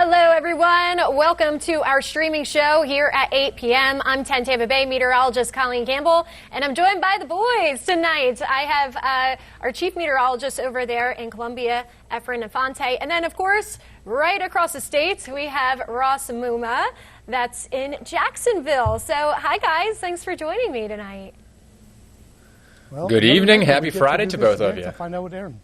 Hello, everyone. Welcome to our streaming show here at 8 p.m. I'm 10 Tampa Bay meteorologist Colleen Campbell, and I'm joined by the boys tonight. I have our chief meteorologist over there in Columbia, Efren Infante, and then, of course, right across the states, we have Ross Muma. That's in Jacksonville. So, hi, guys. Thanks for joining me tonight. Well, good evening. Happy Friday to both of you. To find out what Erin.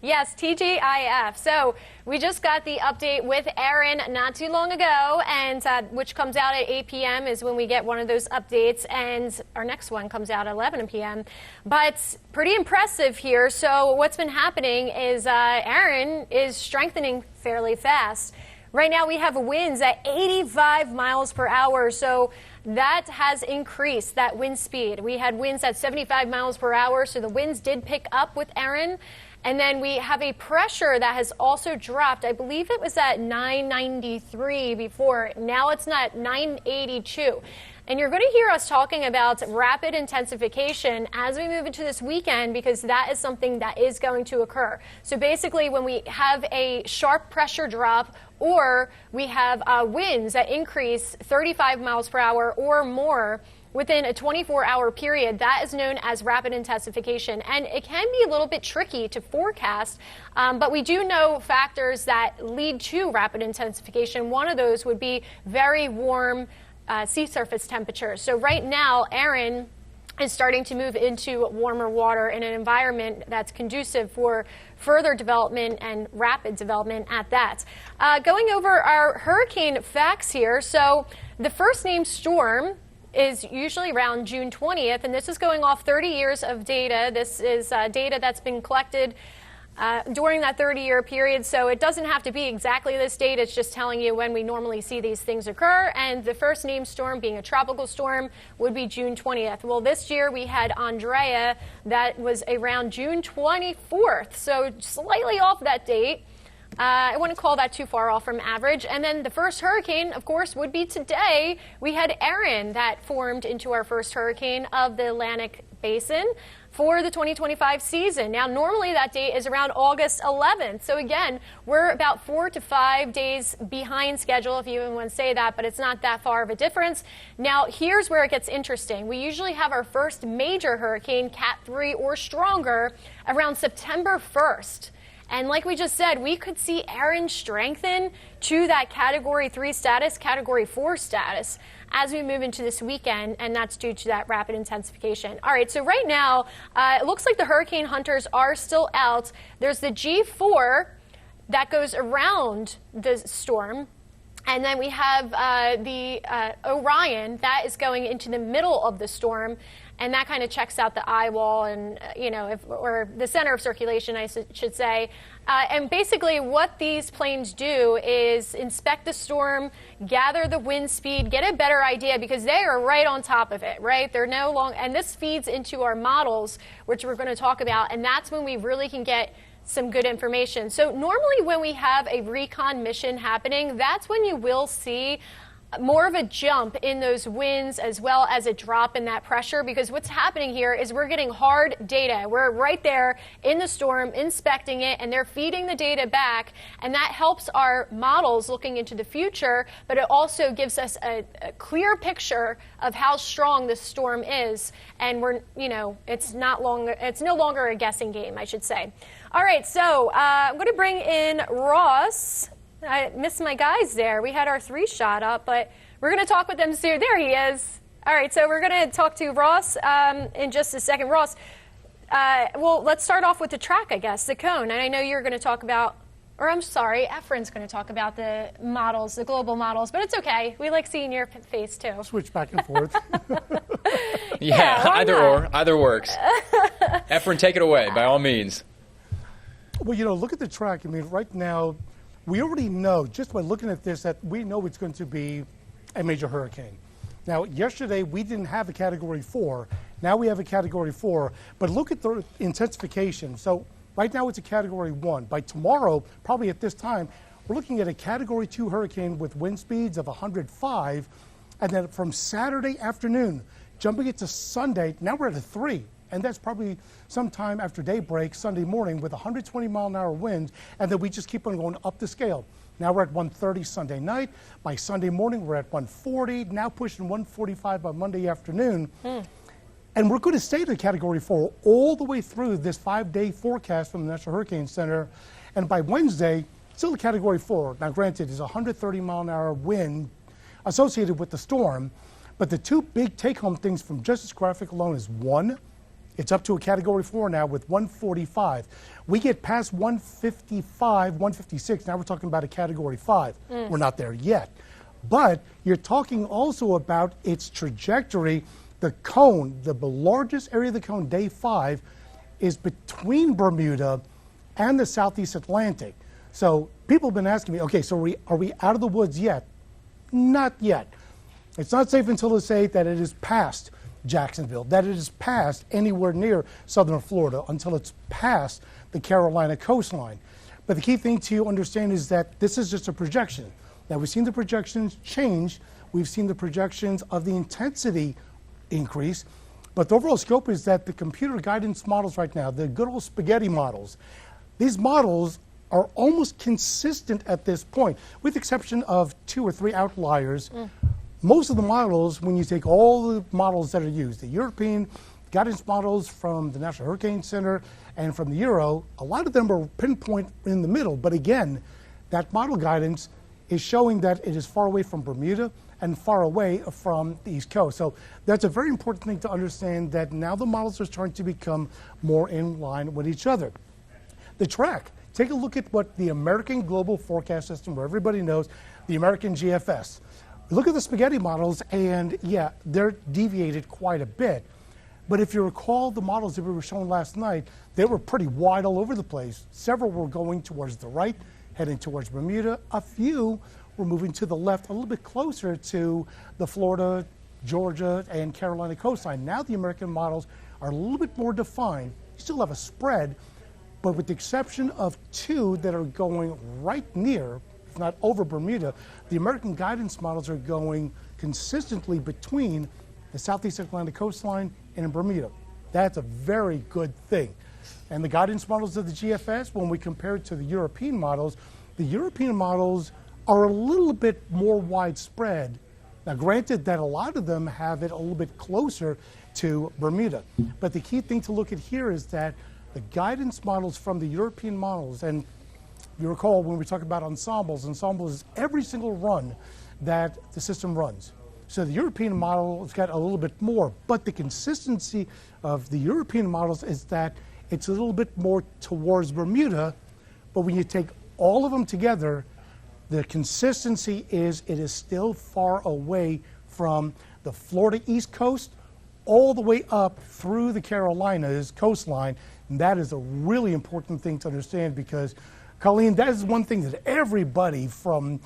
Yes, TGIF. So we just got the update with Erin not too long ago, and which comes out at 8 p.m. is when we get one of those updates, and our next one comes out at 11 p.m. But pretty impressive here. So what's been happening is Erin is strengthening fairly fast. Right now we have winds at 85 miles per hour, so that has increased, that wind speed. We had winds at 75 miles per hour, so the winds did pick up with Erin. And then we have a pressure that has also dropped. I believe it was at 993 before. Now it's not 982. And you're going to hear us talking about rapid intensification as we move into this weekend, because that is something that is going to occur. So basically, when we have a sharp pressure drop, or we have winds that increase 35 miles per hour or more within a 24-hour period, that is known as rapid intensification. And it can be a little bit tricky to forecast, but we do know factors that lead to rapid intensification. One of those would be very warm sea surface temperatures. So right now, Erin is starting to move into warmer water in an environment that's conducive for further development and rapid development at that. Going over our hurricane facts here. So the first named storm is usually around June 20th, and this is going off 30 years of data. This is data that's been collected during that 30-year period, so it doesn't have to be exactly this date. It's just telling you when we normally see these things occur, and the first named storm, being a tropical storm, would be June 20th. Well, this year we had Andrea that was around June 24th, so slightly off that date. I wouldn't call that too far off from average. And then the first hurricane, of course, would be today. We had Erin that formed into our first hurricane of the Atlantic Basin for the 2025 season. Now, normally that date is around August 11th. So again, we're about 4 to 5 days behind schedule, if you even want to say that, but it's not that far of a difference. Now, here's where it gets interesting. We usually have our first major hurricane, Cat 3 or stronger, around September 1st. And like we just said, we could see Erin strengthen to that Category 3 status, Category 4 status, as we move into this weekend, and that's due to that rapid intensification. All right, so right now, it looks like the hurricane hunters are still out. There's the G4 that goes around the storm. And then we have the Orion that is going into the middle of the storm, and that kind of checks out the eye wall and, or the center of circulation, I should say. And basically what these planes do is inspect the storm, gather the wind speed, get a better idea, because they are right on top of it, right? They're no longer, and this feeds into our models, which we're going to talk about, and that's when we really can get some good information. So normally when we have a recon mission happening, that's when you will see more of a jump in those winds as well as a drop in that pressure, because what's happening here is we're getting hard data. We're right there in the storm inspecting it, and they're feeding the data back, and that helps our models looking into the future, but it also gives us a clear picture of how strong the storm is, and it's no longer a guessing game, I should say. All right, so I'm going to bring in Ross. I missed my guys there. We had our 3-shot up, but we're going to talk with them soon. There he is. All right, so we're going to talk to Ross in just a second. Ross, well, let's start off with the track, I guess, the cone. And I know you're going to talk about, or I'm sorry, Efren's going to talk about the models, the global models, but it's okay. We like seeing your face, too. I'll switch back and forth. Yeah, either works. Efren, take it away, by all means. Well, look at the track. I mean, right now, we already know, just by looking at this, that we know it's going to be a major hurricane. Now, yesterday, we didn't have a Category 4. Now we have a Category 4. But look at the intensification. So right now, it's a Category 1. By tomorrow, probably at this time, we're looking at a Category 2 hurricane with wind speeds of 105. And then from Saturday afternoon, jumping it to Sunday, now we're at a 3. And that's probably sometime after daybreak Sunday morning with 120-mile-an-hour winds, and then we just keep on going up the scale. Now we're at 130 Sunday night. By Sunday morning, we're at 140, now pushing 145 by Monday afternoon. And we're going to stay to Category 4 all the way through this 5-day forecast from the National Hurricane Center. And by Wednesday, still a Category 4. Now, granted, there's a 130-mile-an-hour wind associated with the storm. But the two big take-home things from just this graphic alone is, one, it's up to a Category 4 now with 145. We get past 155, 156. Now we're talking about a Category 5. We're not there yet. But you're talking also about its trajectory. The cone, the largest area of the cone, day 5, is between Bermuda and the Southeast Atlantic. So people have been asking me, okay, so are we out of the woods yet? Not yet. It's not safe until to say that it is past Jacksonville, that it is past anywhere near southern Florida, until it's past the Carolina coastline. But the key thing to understand is that this is just a projection. Now, we've seen the projections change. We've seen the projections of the intensity increase. But the overall scope is that the computer guidance models right now, the good old spaghetti models, these models are almost consistent at this point, with the exception of 2 or 3 outliers. Most of the models, when you take all the models that are used, the European guidance models from the National Hurricane Center and from the Euro, a lot of them are pinpoint in the middle. But again, that model guidance is showing that it is far away from Bermuda and far away from the East Coast. So that's a very important thing to understand, that now the models are starting to become more in line with each other. The track, take a look at what the American Global Forecast System, where everybody knows, the American GFS. Look at the spaghetti models, and yeah, they're deviated quite a bit. But if you recall the models that we were shown last night, they were pretty wide all over the place. Several were going towards the right, heading towards Bermuda. A few were moving to the left, a little bit closer to the Florida, Georgia, and Carolina coastline. Now the American models are a little bit more defined. You still have a spread, but with the exception of 2 that are going right near, if not over Bermuda, the American guidance models are going consistently between the Southeast Atlantic coastline and in Bermuda. That's a very good thing. And the guidance models of the GFS, when we compare it to the European models are a little bit more widespread. Now, granted that a lot of them have it a little bit closer to Bermuda. But the key thing to look at here is that the guidance models from the European models, and you recall when we talk about ensembles is every single run that the system runs. So the European model has got a little bit more, but the consistency of the European models is that it's a little bit more towards Bermuda, but when you take all of them together, the consistency is it is still far away from the Florida East Coast all the way up through the Carolinas coastline. And that is a really important thing to understand, because Colleen, that is one thing that everybody from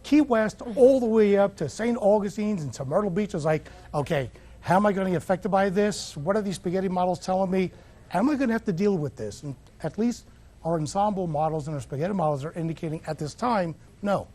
Key West all the way up to St. Augustine's and to Myrtle Beach is like, okay, how am I going to get affected by this? What are these spaghetti models telling me? Am I going to have to deal with this? And at least our ensemble models and our spaghetti models are indicating at this time, no.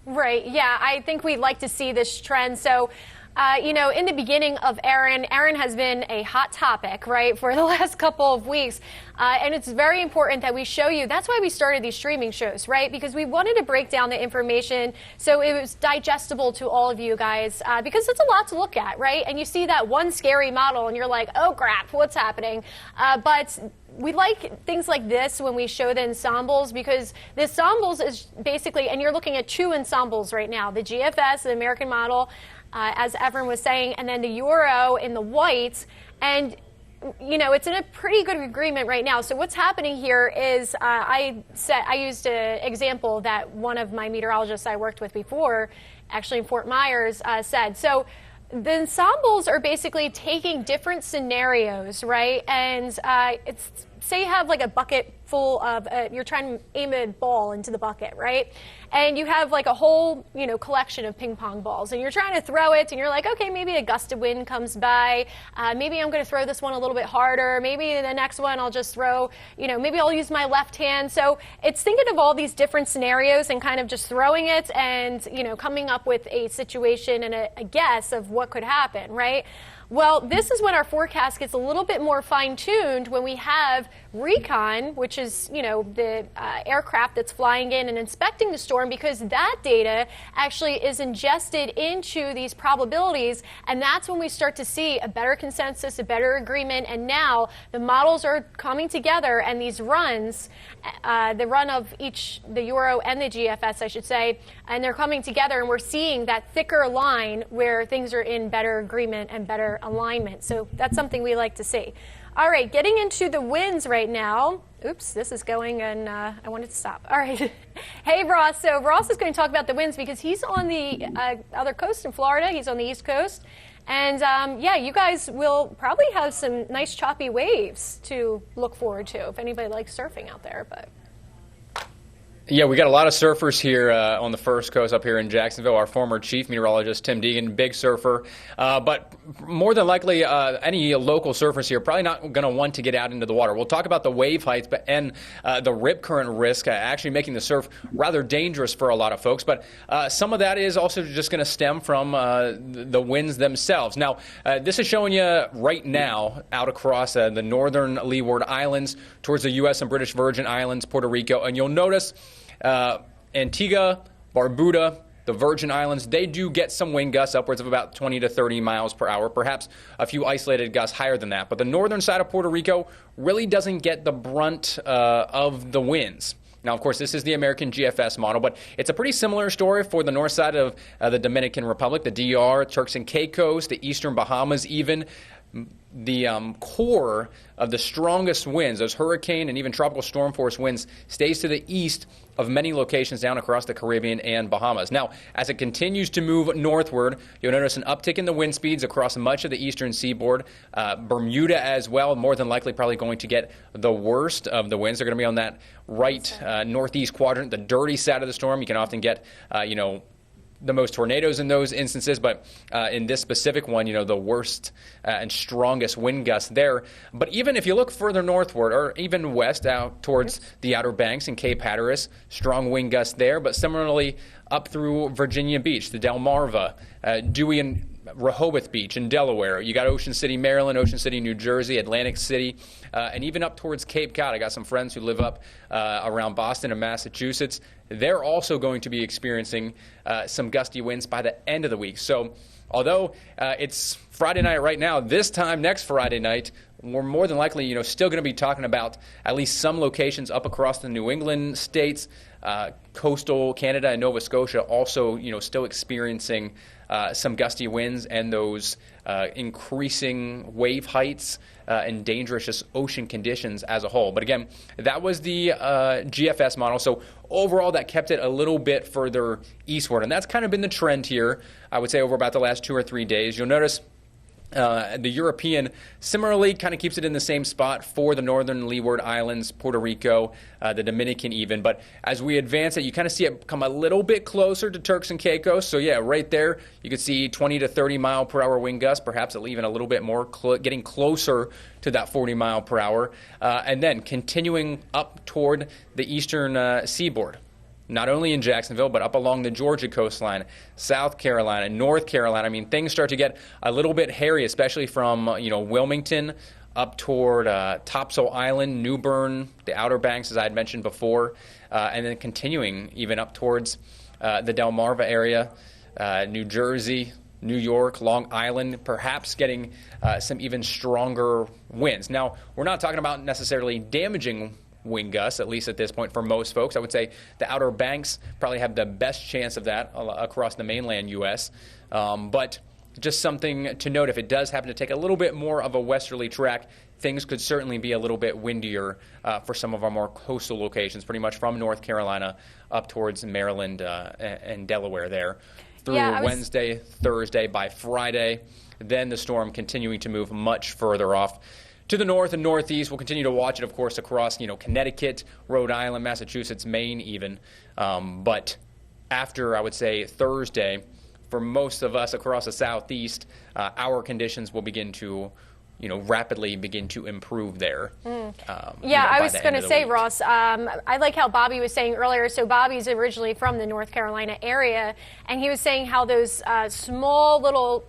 Right, yeah, I think we'd like to see this trend. So, in the beginning of Erin has been a hot topic, right, for the last couple of weeks. And it's very important that we show you. That's why we started these streaming shows, right? Because we wanted to break down the information so it was digestible to all of you guys, because it's a lot to look at, right? And you see that one scary model and you're like, oh, crap, what's happening? But we like things like this when we show the ensembles, because the ensembles is basically, and you're looking at 2 ensembles right now, the GFS, the American model, as Erin was saying, and then the Euro in the white. And, it's in a pretty good agreement right now. So what's happening here is I used an example that one of my meteorologists I worked with before, actually in Fort Myers, said. So the ensembles are basically taking different scenarios, right? And it's, say you have like a bucket full of, you're trying to aim a ball into the bucket, right? And you have like a whole, collection of ping pong balls, and you're trying to throw it, and you're like, okay, maybe a gust of wind comes by. Maybe I'm going to throw this one a little bit harder. Maybe the next one I'll just throw, maybe I'll use my left hand. So it's thinking of all these different scenarios and kind of just throwing it and, coming up with a situation and a guess of what could happen, right? Well, this is when our forecast gets a little bit more fine-tuned when we have recon, which is, the aircraft that's flying in and inspecting the storm, because that data actually is ingested into these probabilities, and that's when we start to see a better consensus, a better agreement, and now the models are coming together, and these runs, the run of each, the Euro and the GFS, I should say, and they're coming together, and we're seeing that thicker line where things are in better agreement and better alignment. So that's something we like to see. All right, getting into the winds right now. Oops, this is going, and I wanted to stop. All right. Hey, Ross. So Ross is going to talk about the winds because he's on the other coast in Florida. He's on the East Coast. And, yeah, you guys will probably have some nice choppy waves to look forward to if anybody likes surfing out there. But yeah, we got a lot of surfers here on the First Coast up here in Jacksonville. Our former chief meteorologist, Tim Deegan, big surfer. But more than likely, any local surfers here probably not going to want to get out into the water. We'll talk about the wave heights and the rip current risk, actually making the surf rather dangerous for a lot of folks. But some of that is also just going to stem from the winds themselves. Now, this is showing you right now out across the northern Leeward Islands towards the U.S. and British Virgin Islands, Puerto Rico. And you'll notice Antigua, Barbuda, the Virgin Islands, they do get some wind gusts upwards of about 20 to 30 miles per hour, perhaps a few isolated gusts higher than that. But the northern side of Puerto Rico really doesn't get the brunt of the winds. Now, of course, this is the American GFS model, but it's a pretty similar story for the north side of the Dominican Republic, the DR, Turks and Caicos, the eastern Bahamas even. The core of the strongest winds, those hurricane and even tropical storm force winds, stays to the east of many locations down across the Caribbean and Bahamas. Now, as it continues to move northward, you'll notice an uptick in the wind speeds across much of the eastern seaboard. Bermuda as well, more than likely probably going to get the worst of the winds. They're going to be on that right northeast quadrant, the dirty side of the storm. You can often get, the most tornadoes in those instances, but in this specific one, the worst and strongest wind gusts there. But even if you look further northward or even west out towards the Outer Banks and Cape Hatteras, strong wind gusts there, but similarly up through Virginia Beach, the Delmarva, Dewey and Rehoboth Beach in Delaware. You got Ocean City, Maryland, Ocean City, New Jersey, Atlantic City, and even up towards Cape Cod. I got some friends who live up around Boston and Massachusetts. They're also going to be experiencing some gusty winds by the end of the week. So although it's Friday night right now, this time next Friday night, we're more than likely, still going to be talking about at least some locations up across the New England states, coastal Canada and Nova Scotia also, still experiencing some gusty winds and those increasing wave heights and dangerous just ocean conditions as a whole. But again, that was the GFS model. So overall, that kept it a little bit further eastward. And that's kind of been the trend here, I would say, over about the last 2 or 3 days. You'll notice the European similarly kind of keeps it in the same spot for the northern Leeward Islands, Puerto Rico, the Dominican even. But as we advance it, you kind of see it come a little bit closer to Turks and Caicos. So yeah, right there, you could see 20 to 30 mile per hour wind gusts, perhaps even a little bit more, getting closer to that 40 mile per hour. And then continuing up toward the eastern seaboard. Not only in Jacksonville, but up along the Georgia coastline, South Carolina, North Carolina. I mean, things start to get a little bit hairy, especially from, Wilmington up toward Topsail Island, New Bern, the Outer Banks, as I had mentioned before, and then continuing even up towards the Delmarva area, New Jersey, New York, Long Island, perhaps getting some even stronger winds. Now, we're not talking about necessarily damaging wind gusts, at least at this point for most folks. I would say the Outer Banks probably have the best chance of that across the mainland U.S. But just something to note, if it does happen to take a little bit more of a westerly track, things could certainly be a little bit windier for some of our more coastal locations, pretty much from North Carolina up towards Maryland and Delaware there through Wednesday, Thursday, by Friday. Then the storm continuing to move much further off to the north and northeast. We'll continue to watch it, of course, across Connecticut, Rhode Island, Massachusetts, Maine even. But after, I would say, Thursday, for most of us across the southeast, our conditions will begin to rapidly begin to improve there. Yeah, I was going to say, Ross, I like how Bobby was saying earlier. So Bobby's originally from the North Carolina area, and he was saying how those small little,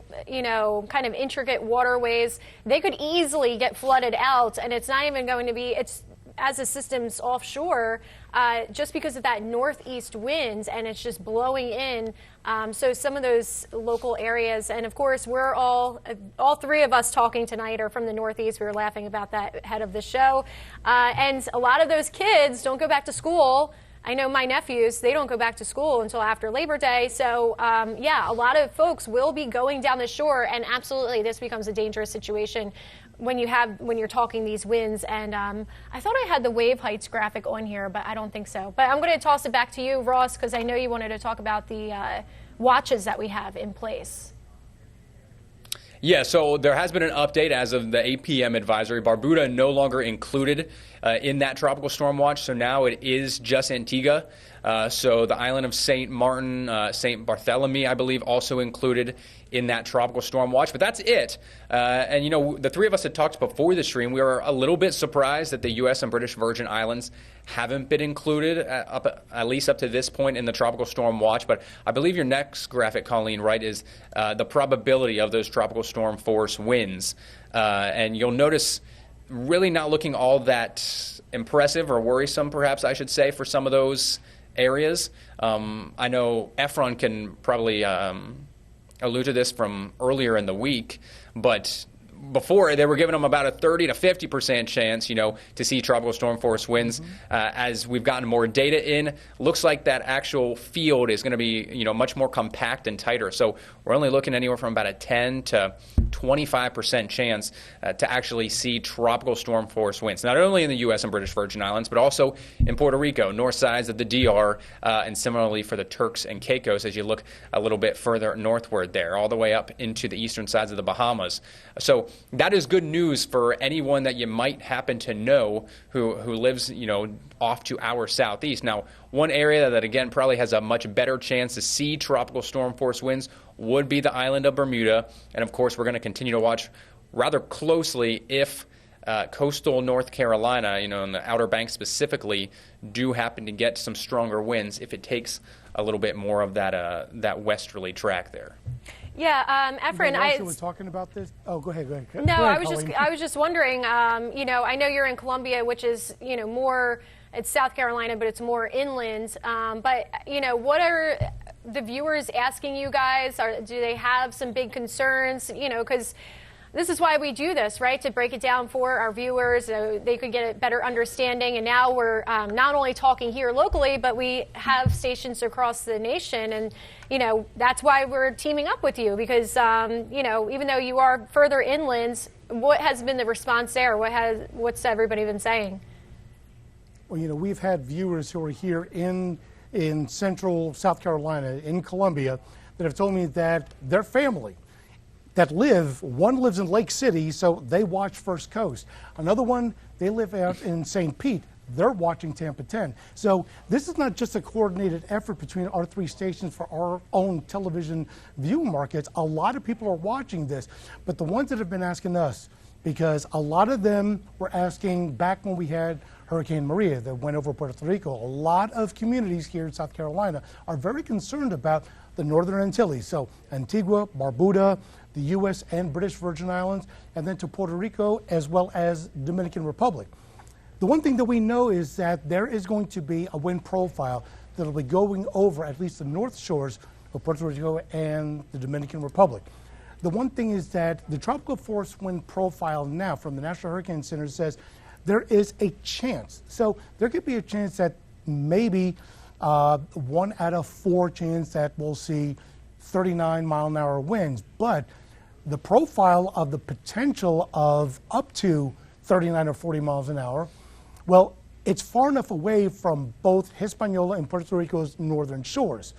kind of intricate waterways, they could easily get flooded out, and it's not even going to be, as the system's offshore, just because of that northeast wind, and it's just blowing in. So some of those local areas, and of course, we're all three of us talking tonight are from the Northeast. We were laughing about that ahead of the show. And a lot of those kids don't go back to school. I know my nephews, they don't go back to school until after Labor Day. So, yeah, a lot of folks will be going down the shore, and absolutely this becomes a dangerous situation when you're talking these winds. And I thought I had the wave heights graphic on here, but I don't think so. But I'm going to toss it back to you, Ross, because I know you wanted to talk about the watches that we have in place. Yeah, so there has been an update as of the 8 p.m. advisory. Barbuda no longer included in that tropical storm watch, so now it is just Antigua. So the island of St. Martin, St. Barthélemy, I believe, also included in that tropical storm watch. But that's it. And, the three of us had talked before the stream. We were a little bit surprised that the U.S. and British Virgin Islands haven't been included, at least up to this point, in the tropical storm watch. But I believe your next graphic, Colleen, right, is the probability of those tropical storm force winds. And you'll notice really not looking all that impressive or worrisome, perhaps I should say, for some of those areas. I know Efron can probably allude to this from earlier in the week, but before they were giving them about a 30 to 50% chance, to see tropical storm force winds. As we've gotten more data in, looks like that actual field is going to be, much more compact and tighter. So we're only looking anywhere from about a 10 to 25% chance to actually see tropical storm force winds, not only in the U.S. and British Virgin Islands, but also in Puerto Rico, north sides of the DR, and similarly for the Turks and Caicos as you look a little bit further northward there, all the way up into the eastern sides of the Bahamas. So that is good news for anyone that you might happen to know who lives, off to our southeast. Now, one area that, again, probably has a much better chance to see tropical storm force winds would be the island of Bermuda. And, of course, we're going to continue to watch rather closely if coastal North Carolina, in the Outer Banks specifically, do happen to get some stronger winds if it takes a little bit more of that westerly track there. Yeah, Efren, we were talking about this. Oh, go ahead. No, go ahead, I was just wondering. I know you're in Columbia, which is more. It's South Carolina, but it's more inland. But what are the viewers asking you guys? Do they have some big concerns? Because this is why we do this, right? To break it down for our viewers so they could get a better understanding. And now we're not only talking here locally, but we have stations across the nation. And, that's why we're teaming up with you because, even though you are further inland, what has been the response there? What's everybody been saying? Well, we've had viewers who are here in central South Carolina, in Columbia, that have told me that their family one lives in Lake City, so they watch First Coast. Another one, they live out in St. Pete. They're watching Tampa 10. So this is not just a coordinated effort between our three stations for our own television viewing markets. A lot of people are watching this, but the ones that have been asking us, because a lot of them were asking back when we had Hurricane Maria that went over Puerto Rico. A lot of communities here in South Carolina are very concerned about the Northern Antilles. So Antigua, Barbuda, the U.S. and British Virgin Islands, and then to Puerto Rico as well as Dominican Republic. The one thing that we know is that there is going to be a wind profile that will be going over at least the north shores of Puerto Rico and the Dominican Republic. The one thing is that the tropical force wind profile now from the National Hurricane Center says there is a chance. So there could be a chance that maybe 1 out of 4 chance that we'll see 39-mile-an-hour winds. But the profile of the potential of up to 39 or 40 miles an hour, well, it's far enough away from both Hispaniola and Puerto Rico's northern shores.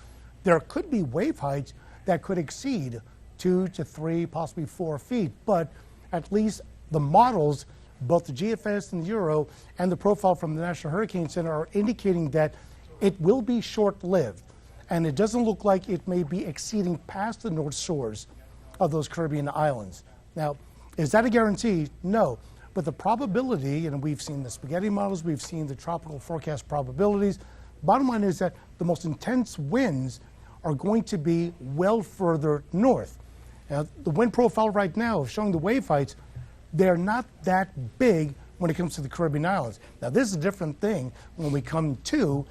There could be wave heights that could exceed 2 to 3, possibly 4 feet, but at least the models both the GFS and the Euro and the profile from the National Hurricane Center are indicating that it will be short-lived, and it doesn't look like it may be exceeding past the north shores of those Caribbean islands. Now, is that a guarantee? No. But the probability, and we've seen the spaghetti models, we've seen the tropical forecast probabilities. Bottom line is that the most intense winds are going to be well further north. Now, the wind profile right now, showing the wave heights, they're not that big when it comes to the Caribbean islands. Now, this is a different thing when we come to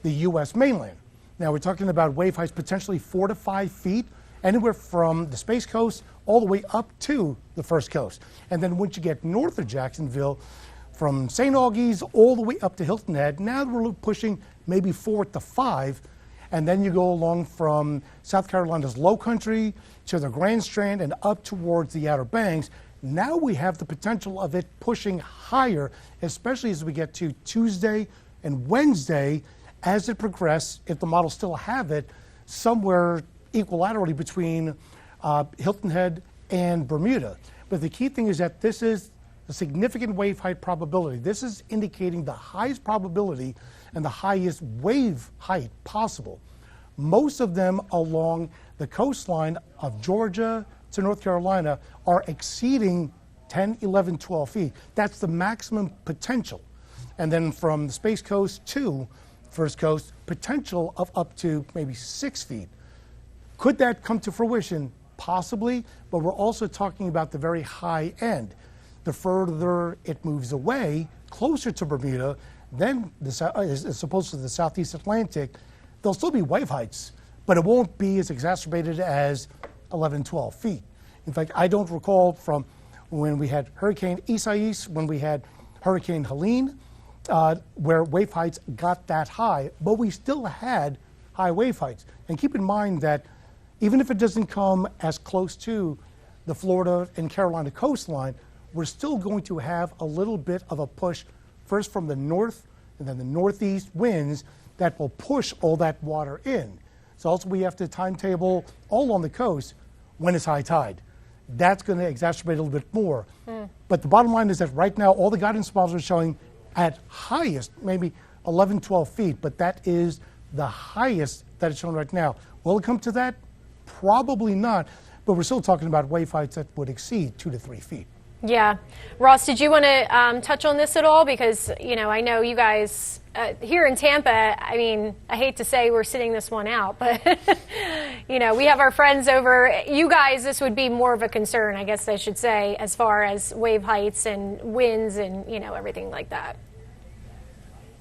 the U.S. mainland. Now, we're talking about wave heights potentially 4 to 5 feet, anywhere from the Space Coast all the way up to the First Coast. And then once you get north of Jacksonville, from St. Augie's all the way up to Hilton Head, now we're pushing maybe 4 to 5. And then you go along from South Carolina's Low Country to the Grand Strand and up towards the Outer Banks. Now we have the potential of it pushing higher, especially as we get to Tuesday and Wednesday, as it progresses, if the models still have it, somewhere equilaterally between Hilton Head and Bermuda. But the key thing is that this is a significant wave height probability. This is indicating the highest probability and the highest wave height possible. Most of them along the coastline of Georgia to North Carolina are exceeding 10, 11, 12 feet. That's the maximum potential. And then from the Space Coast to First Coast, potential of up to maybe 6 feet. Could that come to fruition? Possibly, but we're also talking about the very high end. The further it moves away, closer to Bermuda, then as opposed to the Southeast Atlantic, there'll still be wave heights, but it won't be as exacerbated as 11, 12 feet. In fact, I don't recall from when we had Hurricane Isaias, when we had Hurricane Helene, where wave heights got that high, but we still had high wave heights. And keep in mind that even if it doesn't come as close to the Florida and Carolina coastline, we're still going to have a little bit of a push, first from the north and then the northeast winds that will push all that water in. So also we have to timetable all on the coast when it's high tide. That's going to exacerbate a little bit more. But the bottom line is that right now all the guidance models are showing at highest maybe 11, 12 feet, but that is the highest that it's showing right now. Will it come to that? Probably not, but we're still talking about wave heights that would exceed 2 to 3 feet. Yeah. Ross, did you want to touch on this at all? Because, you know, I know you guys here in Tampa, I mean, I hate to say we're sitting this one out, but, you know, we have our friends over. You guys, this would be more of a concern, I guess I should say, as far as wave heights and winds and, you know, everything like that.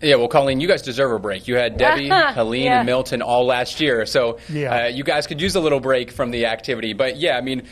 Yeah, well, Colleen, you guys deserve a break. You had Debbie, Helene, and Milton all last year, so you guys could use a little break from the activity. But, yeah, I mean,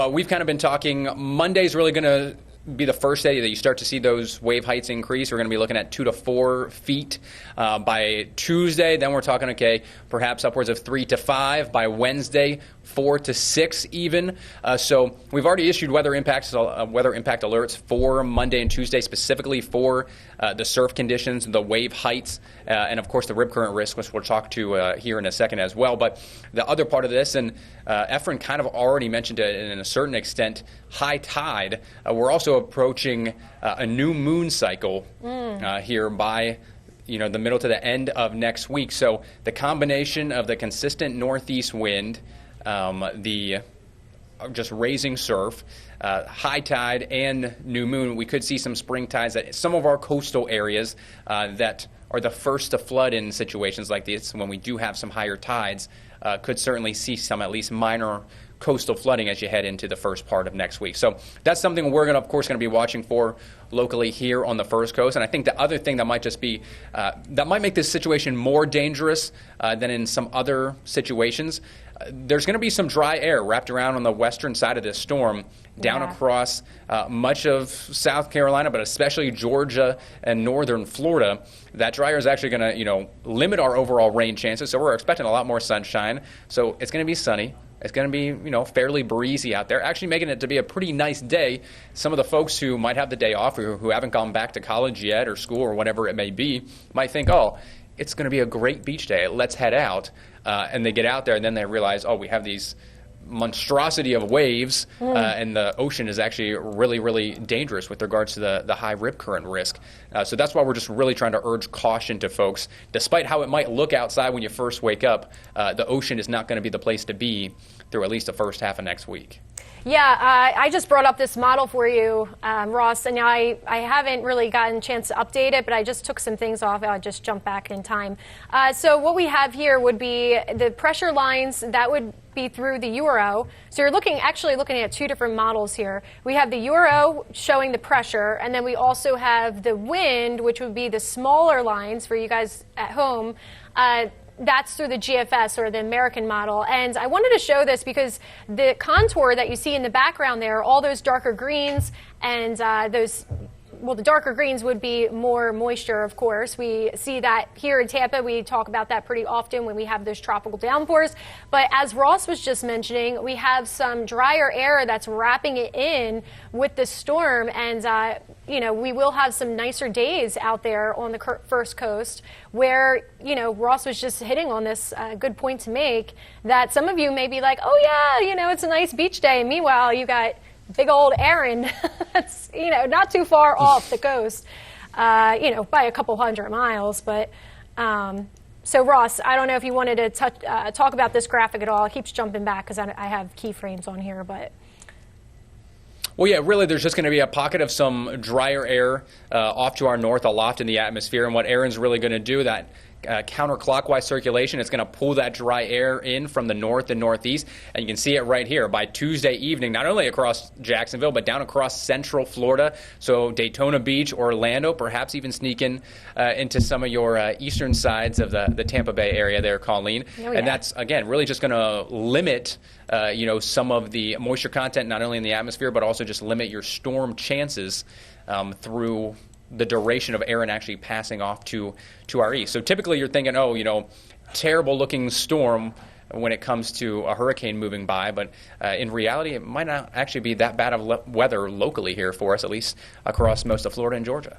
we've kind of been talking. Monday's really going to be the first day that you start to see those wave heights increase. We're going to be looking at 2 to 4 feet by Tuesday. Then we're talking, okay, perhaps upwards of 3 to 5 by Wednesday, 4 to 6 even. So we've already issued weather impact alerts for Monday and Tuesday, specifically for the surf conditions, the wave heights, and of course the rip current risk, which we'll talk to here in a second as well. But the other part of this, and Efren kind of already mentioned it in a certain extent, high tide. We're also approaching a new moon cycle here by the middle to the end of next week. So the combination of the consistent northeast wind, the just raising surf, high tide, and new moon, we could see some spring tides at some of our coastal areas that are the first to flood in situations like this. When we do have some higher tides, could certainly see some at least minor coastal flooding as you head into the first part of next week. So that's something we're of course going to be watching for locally here on the First Coast. And I think the other thing that might just be that might make this situation more dangerous than in some other situations, there's going to be some dry air wrapped around on the western side of this storm down across much of South Carolina, but especially Georgia and northern Florida. That dry air is actually going to limit our overall rain chances. So we're expecting a lot more sunshine. So it's going to be sunny. It's going to be, fairly breezy out there, actually making it to be a pretty nice day. Some of the folks who might have the day off or who haven't gone back to college yet or school or whatever it may be might think, oh, it's going to be a great beach day. Let's head out. And they get out there and then they realize, oh, we have these monstrosity of waves, and the ocean is actually really, really dangerous with regards to the high rip current risk. So that's why we're just really trying to urge caution to folks. Despite how it might look outside when you first wake up, the ocean is not going to be the place to be through at least the first half of next week. Yeah, I just brought up this model for you, Ross, and I haven't really gotten a chance to update it, but I just took some things off. I'll just jump back in time. So what we have here would be the pressure lines that would be through the Euro. So you're actually looking at two different models here. We have the Euro showing the pressure, and then we also have the wind, which would be the smaller lines for you guys at home. That's through the GFS, or the American model. And I wanted to show this because the contour that you see in the background there, all those darker greens and the darker greens would be more moisture, of course. We see that here in Tampa. We talk about that pretty often when we have those tropical downpours. But as Ross was just mentioning, we have some drier air that's wrapping it in with the storm. And, we will have some nicer days out there on the first coast where, Ross was just hitting on this good point to make that some of you may be like, oh, yeah, it's a nice beach day. And meanwhile, you got big old Erin that's, not too far off the coast, by a couple 100 miles. But so, Ross, I don't know if you wanted to talk about this graphic at all. It keeps jumping back because I have keyframes on here, but. Well, yeah, really, there's just going to be a pocket of some drier air off to our north, aloft in the atmosphere. And what Erin's really going to do, that counterclockwise circulation, it's going to pull that dry air in from the north and northeast. And you can see it right here by Tuesday evening, not only across Jacksonville, but down across central Florida. So Daytona Beach, Orlando, perhaps even sneak into some of your eastern sides of the Tampa Bay area there, Colleen. Oh, yeah. And that's, again, really just going to limit some of the moisture content, not only in the atmosphere, but also just limit your storm chances through the duration of Erin actually passing off to our east. So typically you're thinking, terrible looking storm when it comes to a hurricane moving by, but in reality it might not actually be that bad of weather locally here for us, at least across most of Florida and Georgia.